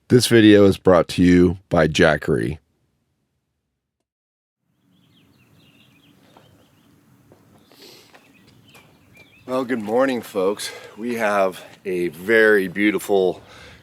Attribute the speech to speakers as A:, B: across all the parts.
A: This video is brought to you by Jackery. Well, good morning, folks. We have a very beautiful,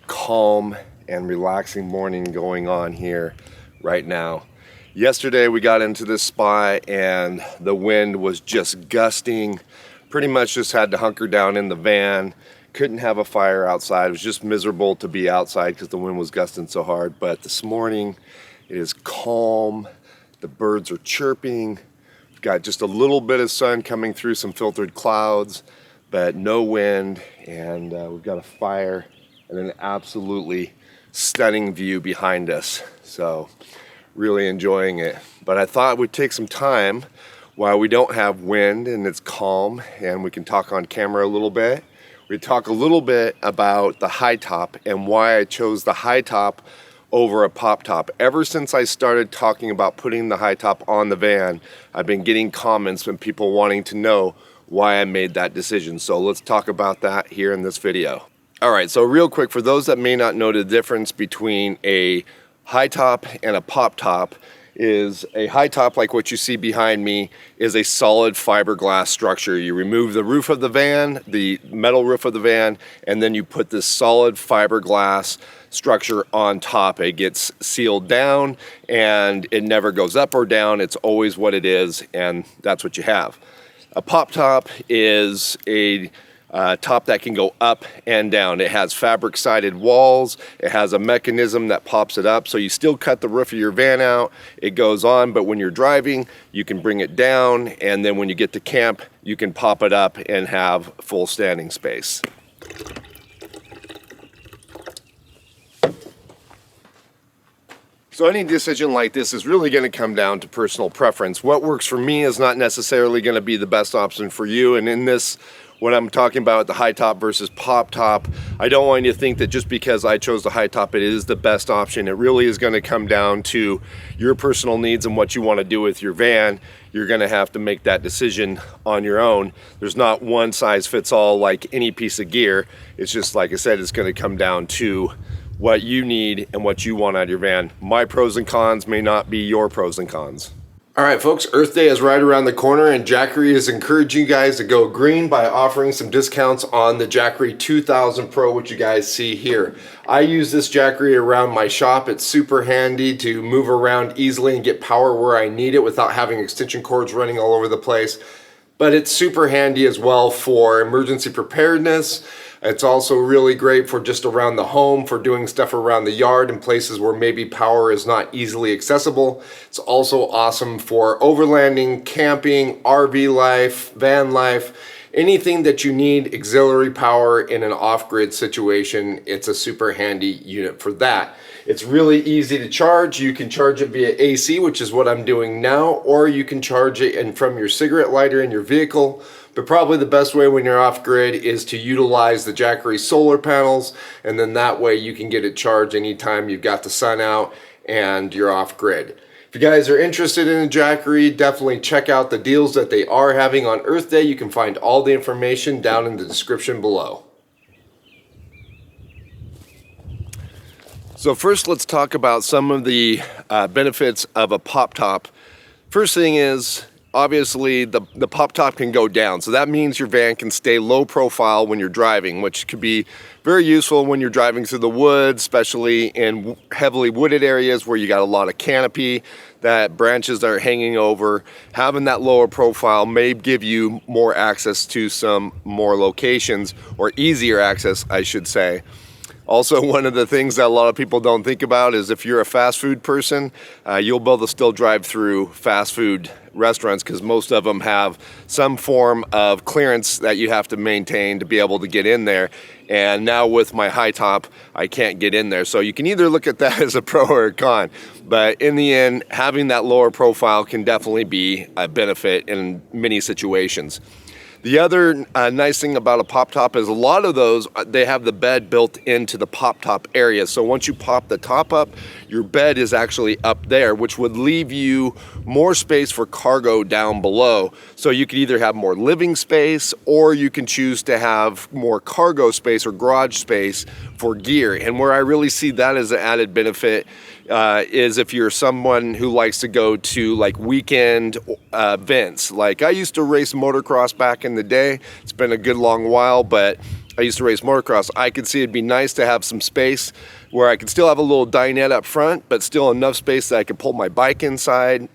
A: calm, and relaxing morning going on here right now. Yesterday we got into this spot and the wind was just gusting. Pretty much just had to hunker down in the van. Couldn't have a fire outside. It was just miserable to be outside because the wind was gusting so hard. But this morning it is calm. The birds are chirping. We've got just a little bit of sun coming through some filtered clouds, but no wind. And we've got a fire and an absolutely stunning view behind us. So really enjoying it. But I thought we'd take some time while we don't have wind and it's calm and we can talk on camera a little bit. We talk a little bit about the high top and why I chose the high top over a pop top. Ever since I started talking about putting the high top on the van, I've been getting comments from people wanting to know why I made that decision. So let's talk about that here in this video. All right, so real quick, for those that may not know the difference between a high top and a pop top, is a high top, like what you see behind me, is a solid fiberglass structure. You remove the roof of the van, the metal roof of the van, and then you put this solid fiberglass structure on top. It gets sealed down and it never goes up or down. It's always what it is, and that's what you have. A pop top is a top that can go up and down. It has fabric sided walls. It has a mechanism that pops it up. So you still cut the roof of your van out. It goes on, but when you're driving, you can bring it down. And then when you get to camp, you can pop it up and have full standing space. So any decision like this is really going to come down to personal preference. What works for me is not necessarily going to be the best option for you. And in this, when I'm talking about the high top versus pop top, I don't want you to think that just because I chose the high top, it is the best option. It really is going to come down to your personal needs and what you want to do with your van. You're going to have to make that decision on your own. There's not one size fits all like any piece of gear. It's just, like I said, it's going to come down to what you need and what you want out of your van. My pros and cons may not be your pros and cons. All right, folks, Earth Day is right around the corner, and Jackery is encouraging you guys to go green by offering some discounts on the Jackery 2000 Pro, which you guys see here. I use this Jackery around my shop. It's super handy to move around easily and get power where I need it without having extension cords running all over the place. But it's super handy as well for emergency preparedness. It's also really great for just around the home, for doing stuff around the yard in places where maybe power is not easily accessible. It's also awesome for overlanding, camping, RV life, van life, anything that you need auxiliary power in an off-grid situation. It's a super handy unit for that. It's really easy to charge. You can charge it via AC, which is what I'm doing now, or you can charge it from your cigarette lighter in your vehicle. But probably the best way when you're off grid is to utilize the Jackery solar panels, and then that way you can get it charged anytime you've got the sun out and you're off grid. If you guys are interested in a Jackery, definitely check out the deals that they are having on Earth Day. You can find all the information down in the description below. So first, let's talk about some of the benefits of a pop top. First thing is, obviously the pop top can go down, so that means your van can stay low profile when you're driving, which could be very useful when you're driving through the woods, especially in heavily wooded areas where you got a lot of canopy, that branches are hanging over. Having that lower profile may give you more access to some more locations, or easier access, I should say. Also, one of the things that a lot of people don't think about is if you're a fast food person, you'll be able to still drive through fast food restaurants because most of them have some form of clearance that you have to maintain to be able to get in there. And now with my high top, I can't get in there. So you can either look at that as a pro or a con. But in the end, having that lower profile can definitely be a benefit in many situations. The other nice thing about a pop top is a lot of those, they have the bed built into the pop top area. So once you pop the top up, your bed is actually up there, which would leave you more space for cargo down below. So you could either have more living space, or you can choose to have more cargo space or garage space for gear. And where I really see that as an added benefit is if you're someone who likes to go to like weekend events. Like I used to race motocross back in the day. It's been a good long while, but I used to race motocross. I could see it'd be nice to have some space where I could still have a little dinette up front, but still enough space that I could pull my bike inside,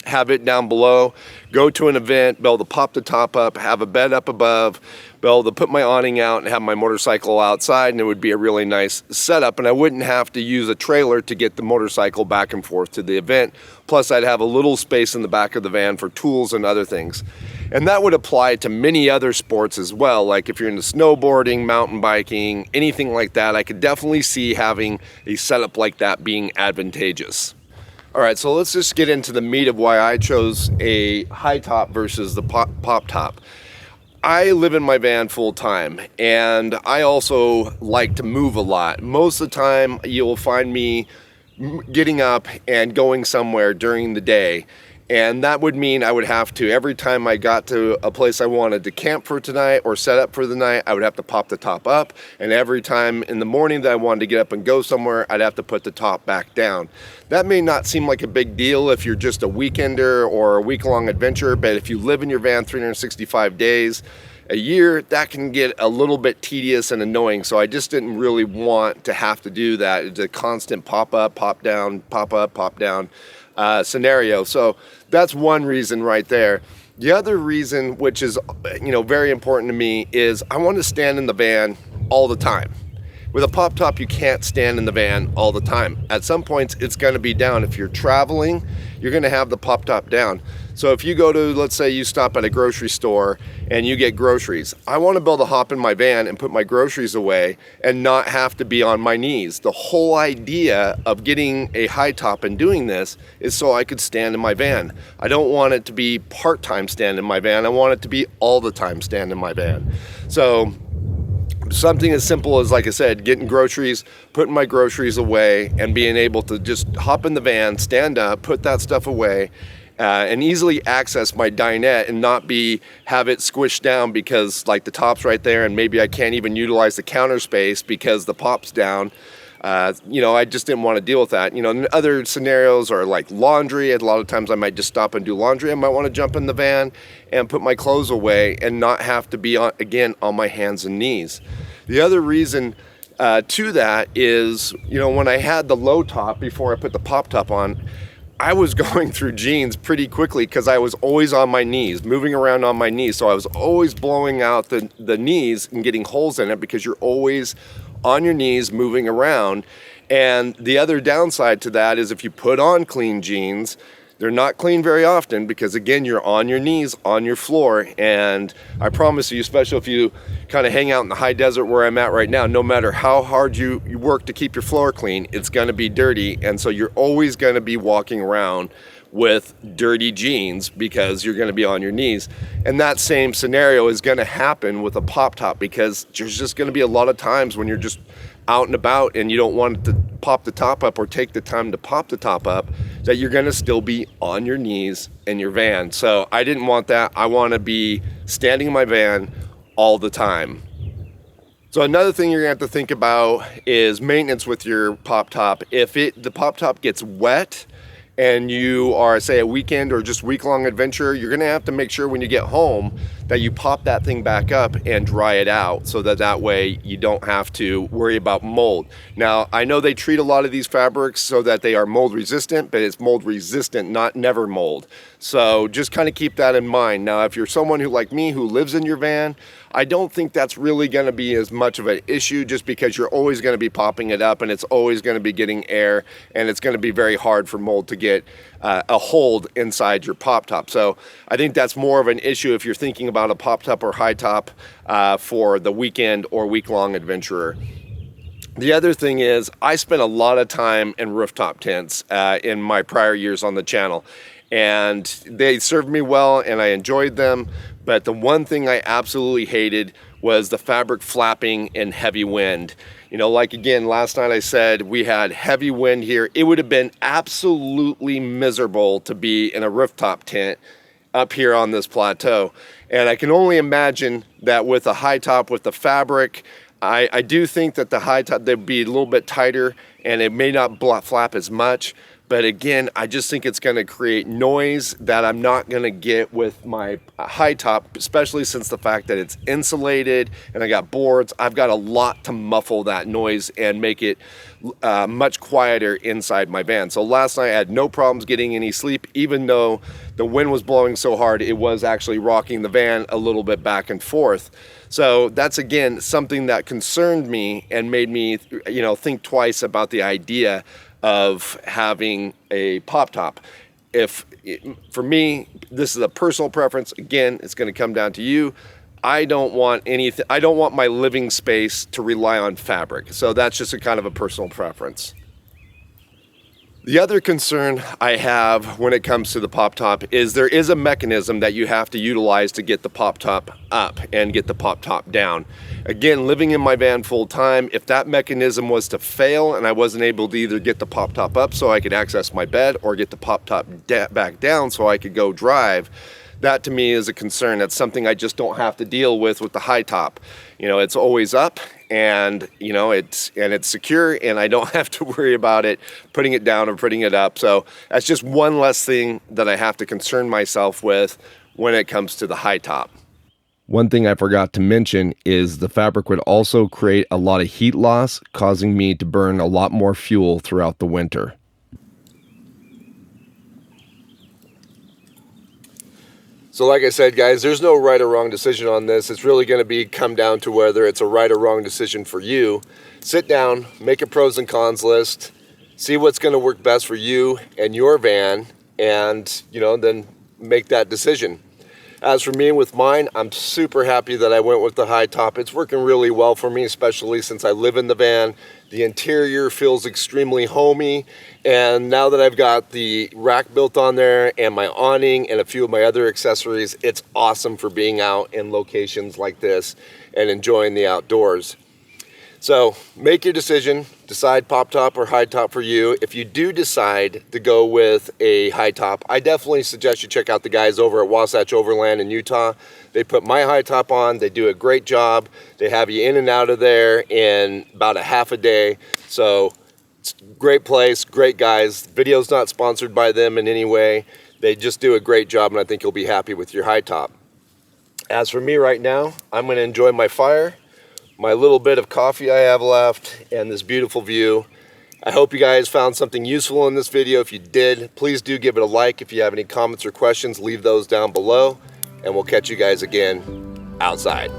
A: have it down below, go to an event, be able to pop the top up, have a bed up above, be able to put my awning out and have my motorcycle outside, and it would be a really nice setup, and I wouldn't have to use a trailer to get the motorcycle back and forth to the event. Plus I'd have a little space in the back of the van for tools and other things. And that would apply to many other sports as well. Like if you're into snowboarding, mountain biking, anything like that, I could definitely see having a setup like that being advantageous. All right, so let's just get into the meat of why I chose a high top versus the pop top. I live in my van full time, and I also like to move a lot. Most of the time you'll find me getting up and going somewhere during the day. And that would mean I would have to, every time I got to a place I wanted to camp for tonight or set up for the night, I would have to pop the top up. And every time in the morning that I wanted to get up and go somewhere, I'd have to put the top back down. That may not seem like a big deal if you're just a weekender or a week-long adventure, but if you live in your van 365 days a year, that can get a little bit tedious and annoying. So I just didn't really want to have to do that. It's a constant pop up, pop down, pop up, pop down scenario. So that's one reason right there. The other reason, which is very important to me, is I want to stand in the van all the time. With a pop top, you can't stand in the van all the time. At some points, it's going to be down. If you're traveling, you're going to have the pop top down. So if you go to, let's say you stop at a grocery store and you get groceries, I want to be able to hop in my van and put my groceries away and not have to be on my knees. The whole idea of getting a high top and doing this is so I could stand in my van. I don't want it to be part-time stand in my van. I want it to be all the time stand in my van. So something as simple as, like I said, getting groceries, putting my groceries away, and being able to just hop in the van, stand up, put that stuff away, and easily access my dinette and not have it squished down because like the top's right there and maybe I can't even utilize the counter space because the pop's down. I just didn't want to deal with that. And other scenarios are like laundry. A lot of times I might just stop and do laundry. I might want to jump in the van and put my clothes away and not have to be on my hands and knees. The other reason to that is, when I had the low top before I put the pop top on, I was going through jeans pretty quickly because I was always on my knees, moving around on my knees. So I was always blowing out the knees and getting holes in it because you're always on your knees moving around. And the other downside to that is if you put on clean jeans, they're not clean very often because, again, you're on your knees, on your floor. And I promise you, especially if you kind of hang out in the high desert where I'm at right now, no matter how hard you work to keep your floor clean, it's going to be dirty. And so you're always going to be walking around with dirty jeans because you're going to be on your knees. And that same scenario is going to happen with a pop top because there's just going to be a lot of times when you're just out and about and you don't want to pop the top up or take the time to pop the top up, that you're going to still be on your knees in your van. So I didn't want that. I want to be standing in my van all the time. So another thing you're going to have to think about is maintenance with your pop top. If the pop top gets wet and you are, say, a weekend or just week-long adventure, you're gonna have to make sure when you get home that you pop that thing back up and dry it out so that way you don't have to worry about mold. Now, I know they treat a lot of these fabrics so that they are mold resistant, but it's mold resistant, not never mold. So just kind of keep that in mind. Now, if you're someone who, like me, who lives in your van, I don't think that's really going to be as much of an issue just because you're always going to be popping it up and it's always going to be getting air and it's going to be very hard for mold to get a hold inside your pop top. So I think that's more of an issue if you're thinking about a pop top or high top for the weekend or week-long adventurer. The other thing is I spent a lot of time in rooftop tents in my prior years on the channel, and they served me well and I enjoyed them. But the one thing I absolutely hated was the fabric flapping in heavy wind. Like again, last night I said we had heavy wind here. It would have been absolutely miserable to be in a rooftop tent up here on this plateau. And I can only imagine that with a high top, with the fabric, I do think that the high top, they'd be a little bit tighter and it may not flap as much. But again, I just think it's going to create noise that I'm not going to get with my high top, especially since the fact that it's insulated and I got boards. I've got a lot to muffle that noise and make it much quieter inside my van. So last night I had no problems getting any sleep, even though the wind was blowing so hard, it was actually rocking the van a little bit back and forth. So that's, again, something that concerned me and made me, think twice about the idea of having a pop top. For me, this is a personal preference. Again, it's going to come down to you. I don't want anything. I don't want my living space to rely on fabric. So that's just a kind of a personal preference. The other concern I have when it comes to the pop top is there is a mechanism that you have to utilize to get the pop top up and get the pop top down. Again, living in my van full time, if that mechanism was to fail and I wasn't able to either get the pop top up so I could access my bed or get the pop top back down so I could go drive, that to me is a concern. That's something I just don't have to deal with the high top. It's always up and it's secure and I don't have to worry about it putting it down or putting it up. So that's just one less thing that I have to concern myself with when it comes to the high top. One thing I forgot to mention is the fabric would also create a lot of heat loss, causing me to burn a lot more fuel throughout the winter. So like I said, guys, there's no right or wrong decision on this. It's really going to come down to whether it's a right or wrong decision for you. Sit down, make a pros and cons list, see what's going to work best for you and your van, and then make that decision. As for me with mine, I'm super happy that I went with the high top. It's working really well for me, especially since I live in the van. The interior feels extremely homey, and now that I've got the rack built on there and my awning and a few of my other accessories, it's awesome for being out in locations like this and enjoying the outdoors. So make your decision, decide pop top or high top for you. If you do decide to go with a high top, I definitely suggest you check out the guys over at Wasatch Overland in Utah. They put my high top on, they do a great job. They have you in and out of there in about a half a day. So it's a great place, great guys. Video's not sponsored by them in any way. They just do a great job and I think you'll be happy with your high top. As for me right now, I'm gonna enjoy my fire, my little bit of coffee I have left, and this beautiful view. I hope you guys found something useful in this video. If you did, please do give it a like. If you have any comments or questions, leave those down below, and we'll catch you guys again outside.